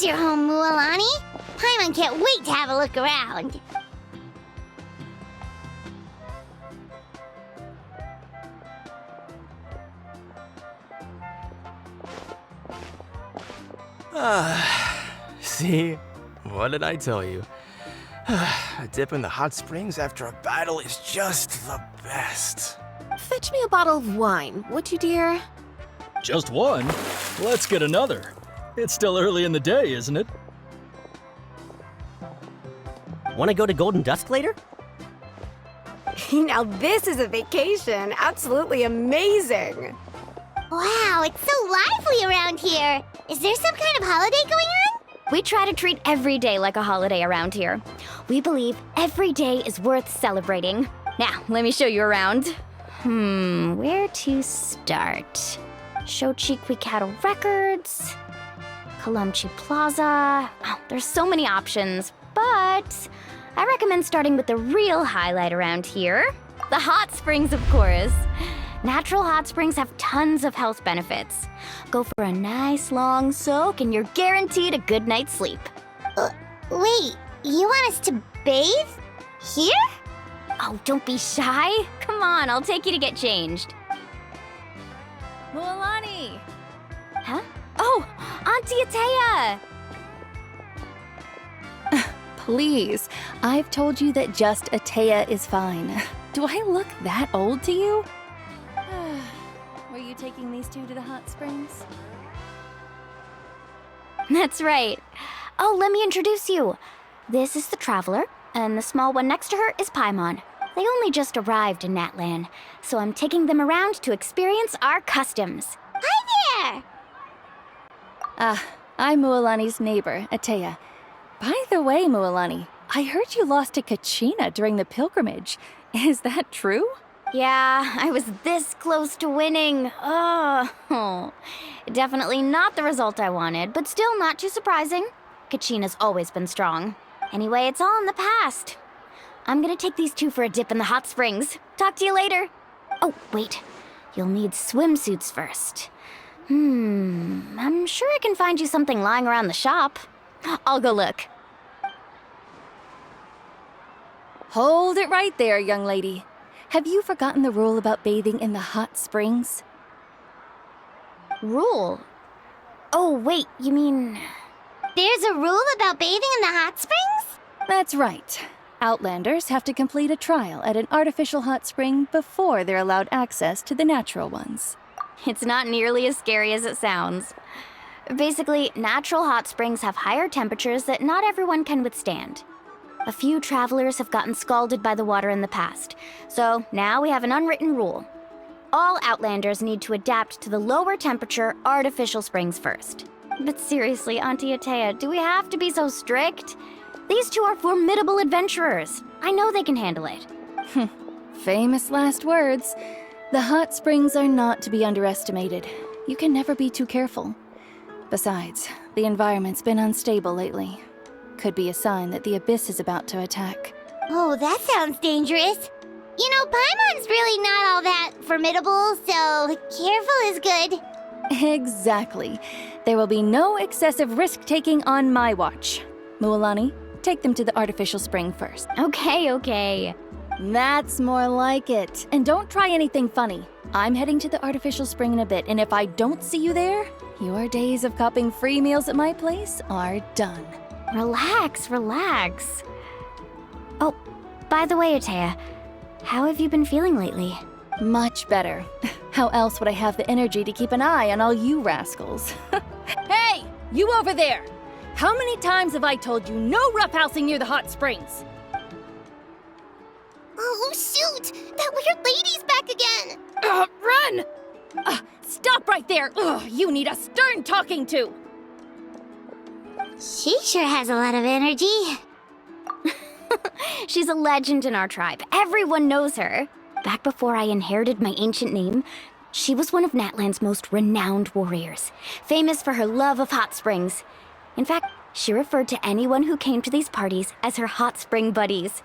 is your home, Mualani. Paimon can't wait to have a look around. See? What did I tell you? A dip in the hot springs after a battle is just the best. Fetch me a bottle of wine, would you, dear? Just one? Let's get another. It's still early in the day, isn't it? Want to go to Golden Dusk later? Now this is a vacation. Absolutely amazing. Wow, it's so lively around here. Is there some kind of holiday going on? We try to treat every day like a holiday around here. We believe every day is worth celebrating. Now, let me show you around. Where to start? Shochiqui Cattle Records, Kalumchi Plaza. Oh, there's so many options, but I recommend starting with the real highlight around here. The hot springs, of course. Natural hot springs have tons of health benefits. Go for a nice long soak and you're guaranteed a good night's sleep. Wait, you want us to bathe? Here? Oh, don't be shy. Come on, I'll take you to get changed. Mualani! Huh? Oh, Auntie Atea! Please, I've told you that just Atea is fine. Do I look that old to you? Were you taking these two to the hot springs? That's right. Oh, let me introduce you. This is the Traveler, and the small one next to her is Paimon. They only just arrived in Natlan, so I'm taking them around to experience our customs. Hi there! I'm Mualani's neighbor, Atea. By the way, Mualani, I heard you lost to Kachina during the pilgrimage. Is that true? Yeah, I was this close to winning. Oh, definitely not the result I wanted, but still not too surprising. Kachina's always been strong. Anyway, it's all in the past. I'm gonna take these two for a dip in the hot springs. Talk to you later. Oh, wait. You'll need swimsuits first. I'm sure I can find you something lying around the shop. I'll go look. Hold it right there, young lady. Have you forgotten the rule about bathing in the hot springs? Rule? Oh, wait, you mean... There's a rule about bathing in the hot springs? That's right. Outlanders have to complete a trial at an artificial hot spring before they're allowed access to the natural ones. It's not nearly as scary as it sounds. Basically, natural hot springs have higher temperatures that not everyone can withstand. A few travelers have gotten scalded by the water in the past, so now we have an unwritten rule. All Outlanders need to adapt to the lower temperature artificial springs first. But seriously, Auntie Atea, do we have to be so strict? These two are formidable adventurers. I know they can handle it. Famous last words. The hot springs are not to be underestimated. You can never be too careful. Besides, the environment's been unstable lately. Could be a sign that the abyss is about to attack. Oh, that sounds dangerous. You know, Paimon's really not all that formidable, so careful is good. Exactly. There will be no excessive risk-taking on my watch. Mualani, take them to the artificial spring first. Okay. That's more like it. And don't try anything funny. I'm heading to the artificial spring in a bit, and if I don't see you there, your days of copping free meals at my place are done. Relax. Oh, by the way, Atea, how have you been feeling lately? Much better. How else would I have the energy to keep an eye on all you rascals? Hey! You over there! How many times have I told you no roughhousing near the hot springs? Oh, shoot! That weird lady's back again! Run! Stop right there! Ugh, you need a stern talking to! She sure has a lot of energy. She's a legend in our tribe. Everyone knows her. Back before I inherited my ancient name, she was one of Natlan's most renowned warriors, famous for her love of hot springs. In fact, she referred to anyone who came to these parties as her hot spring buddies.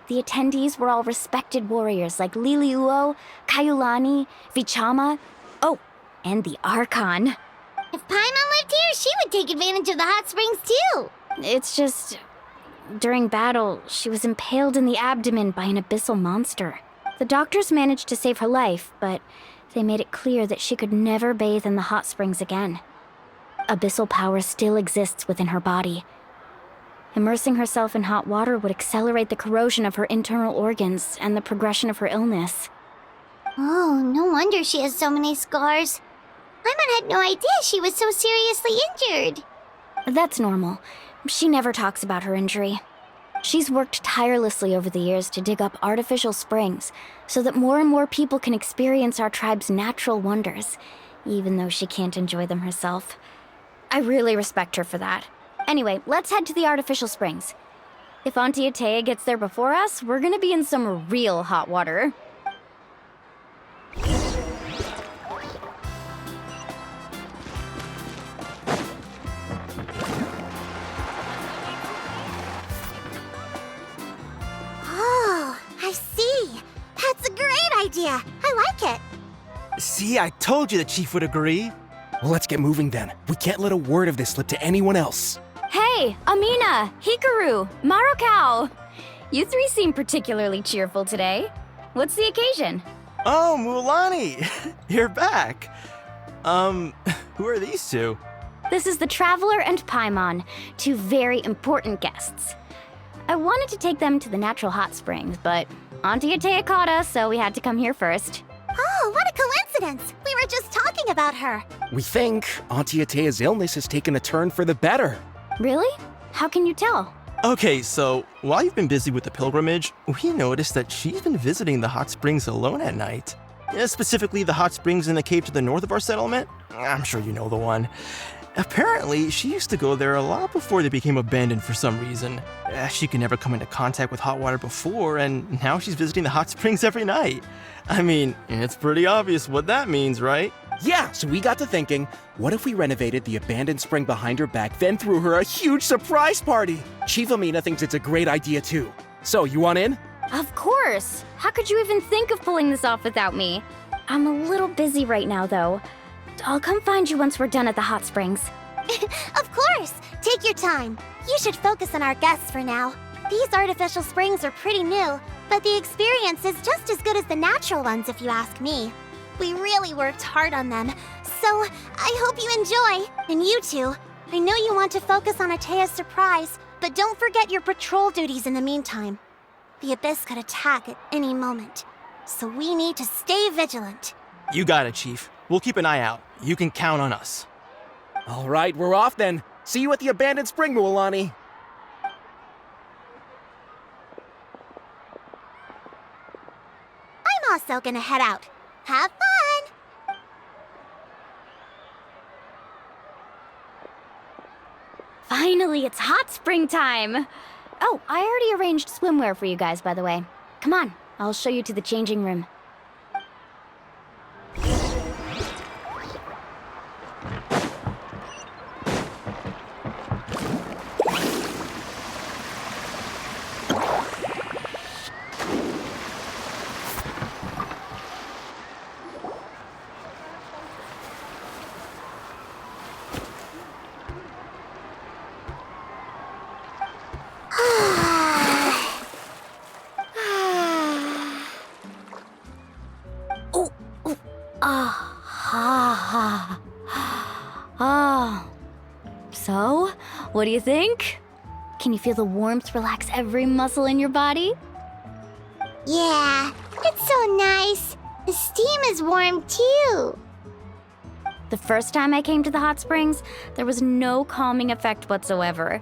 The attendees were all respected warriors like Liliuo, Kaiulani, Vichama, oh, and the Archon. If Paimon lived here, she would take advantage of the hot springs too. It's just. During battle, she was impaled in the abdomen by an abyssal monster. The doctors managed to save her life, but they made it clear that she could never bathe in the hot springs again. Abyssal power still exists within her body. Immersing herself in hot water would accelerate the corrosion of her internal organs and the progression of her illness. Oh, no wonder she has so many scars. Paimon had no idea she was so seriously injured. That's normal. She never talks about her injury. She's worked tirelessly over the years to dig up artificial springs so that more and more people can experience our tribe's natural wonders, even though she can't enjoy them herself. I really respect her for that. Anyway, let's head to the artificial springs. If Auntie Atea gets there before us, we're gonna be in some real hot water. Oh, I see. That's a great idea. I like it. See, I told you the chief would agree. Well, let's get moving then. We can't let a word of this slip to anyone else. Hey, Amina, Hikaru, Marukao! You three seem particularly cheerful today. What's the occasion? Oh, Mualani! You're back. Who are these two? This is the Traveler and Paimon, two very important guests. I wanted to take them to the natural hot springs, but Auntie Atea caught us, so we had to come here first. Oh, what a coincidence. We were just talking about her. We think Auntie Atea's illness has taken a turn for the better. Really? How can you tell? Okay, so while you've been busy with the pilgrimage, we noticed that she's been visiting the hot springs alone at night. Specifically, the hot springs in the cave to the north of our settlement. I'm sure you know the one. Apparently, she used to go there a lot before they became abandoned for some reason. She could never come into contact with hot water before, and now she's visiting the hot springs every night. I mean, it's pretty obvious what that means, right? Yeah, so we got to thinking, what if we renovated the abandoned spring behind her back, then threw her a huge surprise party? Chief Amina thinks it's a great idea too. So, you want in? Of course! How could you even think of pulling this off without me? I'm a little busy right now, though. I'll come find you once we're done at the hot springs. Of course. Take your time. You should focus on our guests for now. These artificial springs are pretty new, but the experience is just as good as the natural ones if you ask me. We really worked hard on them, so I hope you enjoy. And you two, I know you want to focus on Atea's surprise, but don't forget your patrol duties in the meantime. The Abyss could attack at any moment, so we need to stay vigilant. You got it, Chief. We'll keep an eye out. You can count on us. All right, we're off then. See you at the abandoned spring, Mualani. I'm also gonna head out. Have fun! Finally, it's hot spring time! Oh, I already arranged swimwear for you guys, by the way. Come on, I'll show you to the changing room. So, what do you think? Can you feel the warmth relax every muscle in your body? Yeah, it's so nice. The steam is warm too. The first time I came to the hot springs, there was no calming effect whatsoever.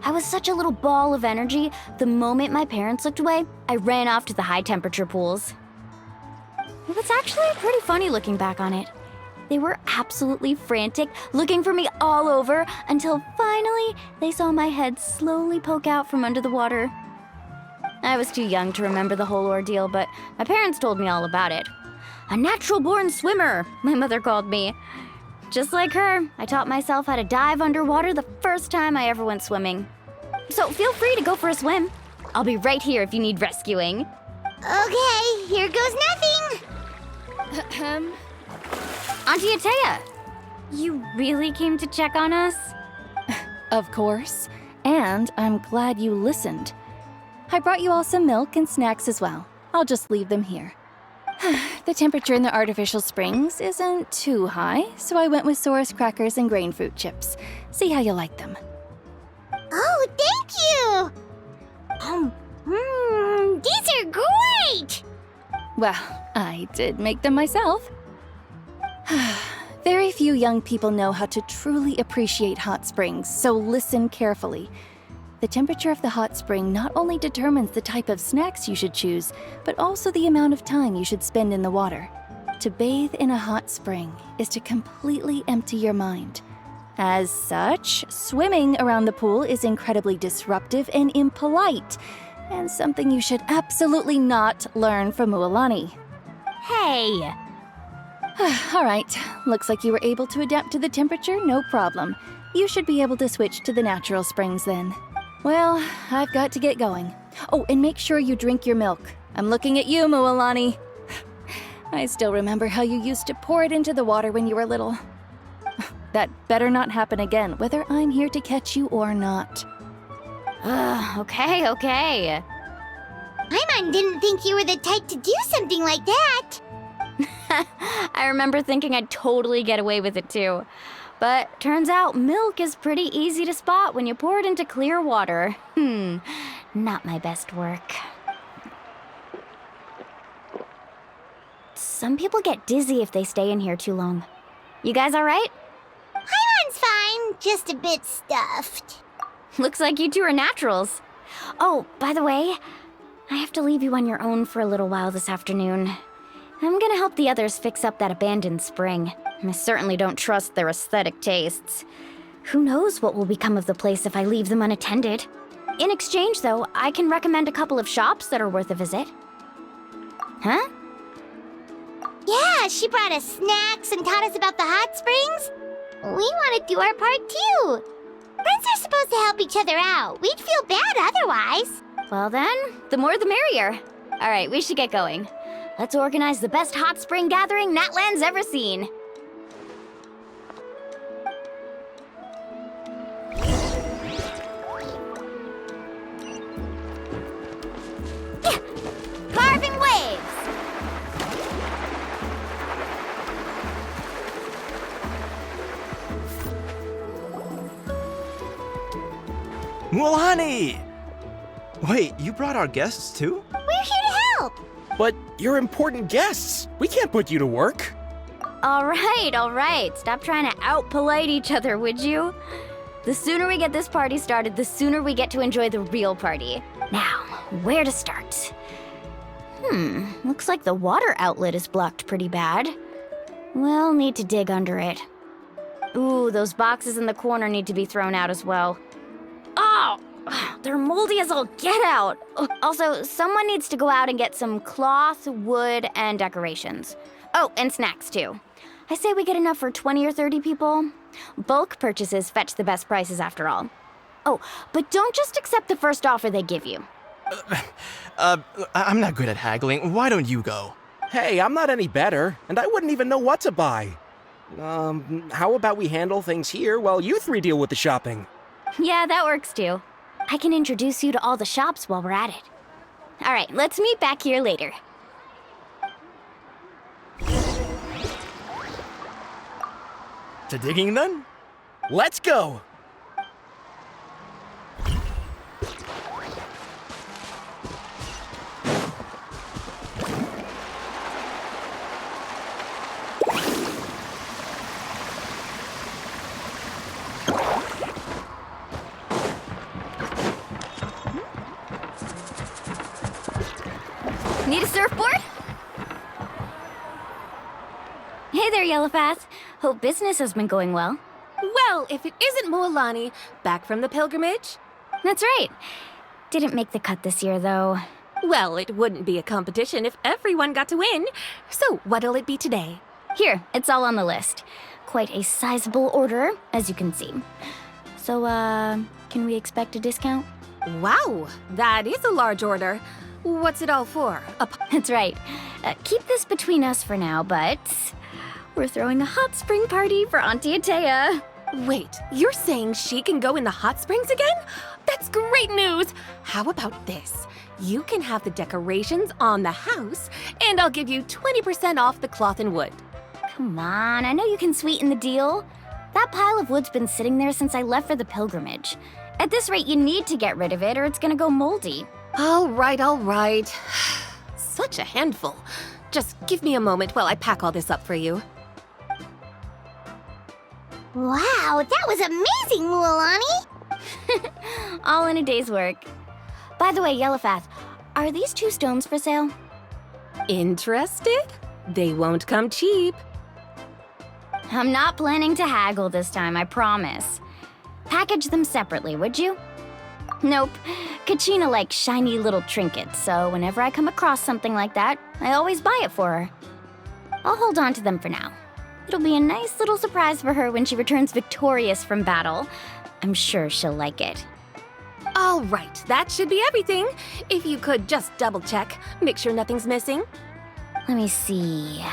I was such a little ball of energy, the moment my parents looked away, I ran off to the high temperature pools. It was actually pretty funny looking back on it. They were absolutely frantic, looking for me all over, until finally they saw my head slowly poke out from under the water. I was too young to remember the whole ordeal, but my parents told me all about it. A natural-born swimmer, my mother called me. Just like her, I taught myself how to dive underwater the first time I ever went swimming. So feel free to go for a swim. I'll be right here if you need rescuing. Okay, here goes nothing. Auntie Atea, You really came to check on us? Of course. And I'm glad you listened. I brought you all some milk and snacks as well. I'll just leave them here. The temperature in the artificial springs isn't too high, so I went with Saurus crackers and grain fruit chips. See how you like them. Oh, thank you! These are great! Well, I did make them myself. Very few young people know how to truly appreciate hot springs, so listen carefully. The temperature of the hot spring not only determines the type of snacks you should choose, but also the amount of time you should spend in the water. To bathe in a hot spring is to completely empty your mind. As such, swimming around the pool is incredibly disruptive and impolite, and something you should absolutely not learn from Mualani. Hey! All right, looks like you were able to adapt to the temperature, no problem. You should be able to switch to the natural springs then. Well, I've got to get going. Oh, and make sure you drink your milk. I'm looking at you, Mualani. I still remember how you used to pour it into the water when you were little. That better not happen again, whether I'm here to catch you or not. Okay. Paimon didn't think you were the type to do something like that. I remember thinking I'd totally get away with it too. But turns out milk is pretty easy to spot when you pour it into clear water. Not my best work. Some people get dizzy if they stay in here too long. You guys all right? Paimon's fine, just a bit stuffed. Looks like you two are naturals. Oh, by the way, I have to leave you on your own for a little while this afternoon. I'm gonna help the others fix up that abandoned spring. I certainly don't trust their aesthetic tastes. Who knows what will become of the place if I leave them unattended? In exchange, though, I can recommend a couple of shops that are worth a visit. Huh? Yeah, she brought us snacks and taught us about the hot springs. We want to do our part too. Friends are supposed to help each other out. We'd feel bad otherwise. Well then, the more the merrier. All right, we should get going. Let's organize the best hot spring gathering Natlan's ever seen. Carving waves! Mualani! Wait, you brought our guests too? We're here to help. But you're important guests. We can't put you to work. All right. Stop trying to out-polite each other, would you? The sooner we get this party started, the sooner we get to enjoy the real party. Now, where to start? Looks like the water outlet is blocked pretty bad. We'll need to dig under it. Ooh, those boxes in the corner need to be thrown out as well. Oh! They're moldy as all get out. Also, someone needs to go out and get some cloth, wood, and decorations. Oh, and snacks too. I say we get enough for 20 or 30 people. Bulk purchases fetch the best prices after all. Oh, but don't just accept the first offer they give you. I'm not good at haggling. Why don't you go? Hey, I'm not any better, and I wouldn't even know what to buy. How about we handle things here while you three deal with the shopping? Yeah, that works too. I can introduce you to all the shops while we're at it. All right, let's meet back here later. To digging then? Let's go! Need a surfboard? Hey there, Yellowpath. Hope business has been going well. Well, if it isn't Mualani, back from the pilgrimage? That's right. Didn't make the cut this year, though. Well, it wouldn't be a competition if everyone got to win. So, what'll it be today? Here, it's all on the list. Quite a sizable order, as you can see. So, can we expect a discount? Wow, that is a large order. What's it all for? That's right. Keep this between us for now, but We're throwing a hot spring party for Auntie Atea. Wait, you're saying she can go in the hot springs again? That's great news! How about this? You can have the decorations on the house, and I'll give you 20% off the cloth and wood. Come on, I know you can sweeten the deal. That pile of wood's been sitting there since I left for the pilgrimage. At this rate, you need to get rid of it or it's gonna go moldy. All right. Such a handful. Just give me a moment while I pack all this up for you. Wow, that was amazing, Mualani! All in a day's work. By the way, Yellowfath, are these 2 stones for sale? Interested? They won't come cheap. I'm not planning to haggle this time, I promise. Package them separately, would you? Nope. Kachina likes shiny little trinkets, so whenever I come across something like that, I always buy it for her. I'll hold on to them for now. It'll be a nice little surprise for her when she returns victorious from battle. I'm sure she'll like it. All right, that should be everything. If you could just double check, make sure nothing's missing. Let me see.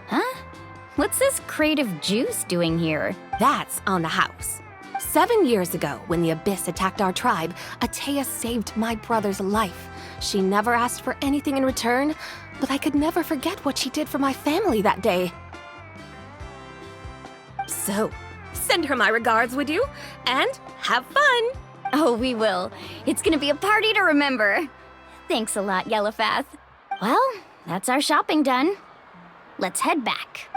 Huh? What's this crate of juice doing here? That's on the house. 7 years ago, when the Abyss attacked our tribe, Atea saved my brother's life. She never asked for anything in return, but I could never forget what she did for my family that day. So, send her my regards, would you? And have fun! Oh, we will. It's gonna be a party to remember. Thanks a lot, Yellowfath. Well, that's our shopping done. Let's head back.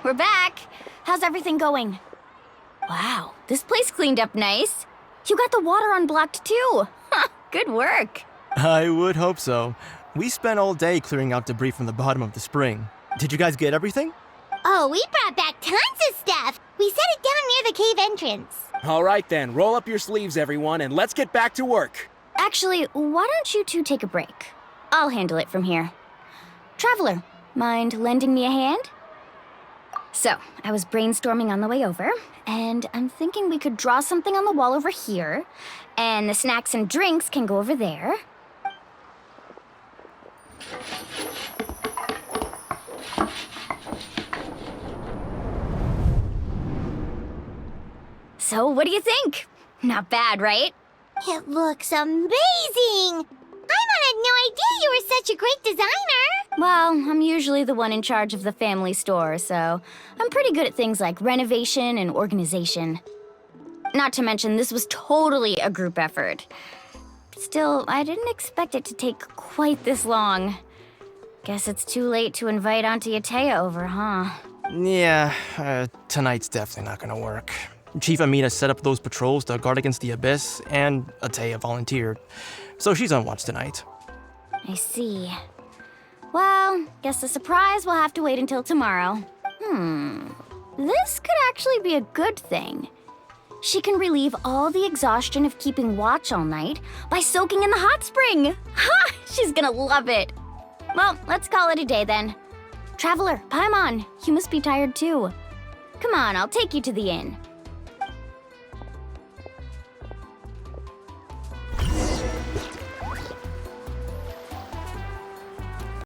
We're back. How's everything going? Wow, this place cleaned up nice. You got the water unblocked too. Huh, good work. I would hope so. We spent all day clearing out debris from the bottom of the spring. Did you guys get everything? Oh, we brought back tons of stuff! We set it down near the cave entrance. All right then, roll up your sleeves, everyone, and let's get back to work. Actually, why don't you two take a break? I'll handle it from here. Traveler, mind lending me a hand? So, I was brainstorming on the way over, and I'm thinking we could draw something on the wall over here, and the snacks and drinks can go over there. So, what do you think? Not bad, right? It looks amazing! Paimon had no idea you were such a great designer! Well, I'm usually the one in charge of the family store, so I'm pretty good at things like renovation and organization. Not to mention, this was totally a group effort. Still, I didn't expect it to take quite this long. Guess it's too late to invite Auntie Atea over, huh? Yeah, tonight's definitely not gonna work. Chief Amina set up those patrols to guard against the Abyss, and Atea volunteered. So she's on watch tonight. I see. Well, guess the surprise will have to wait until tomorrow. This could actually be a good thing. She can relieve all the exhaustion of keeping watch all night by soaking in the hot spring. Ha! She's gonna love it. Well, let's call it a day then. Traveler, Paimon, you must be tired too. Come on, I'll take you to the inn.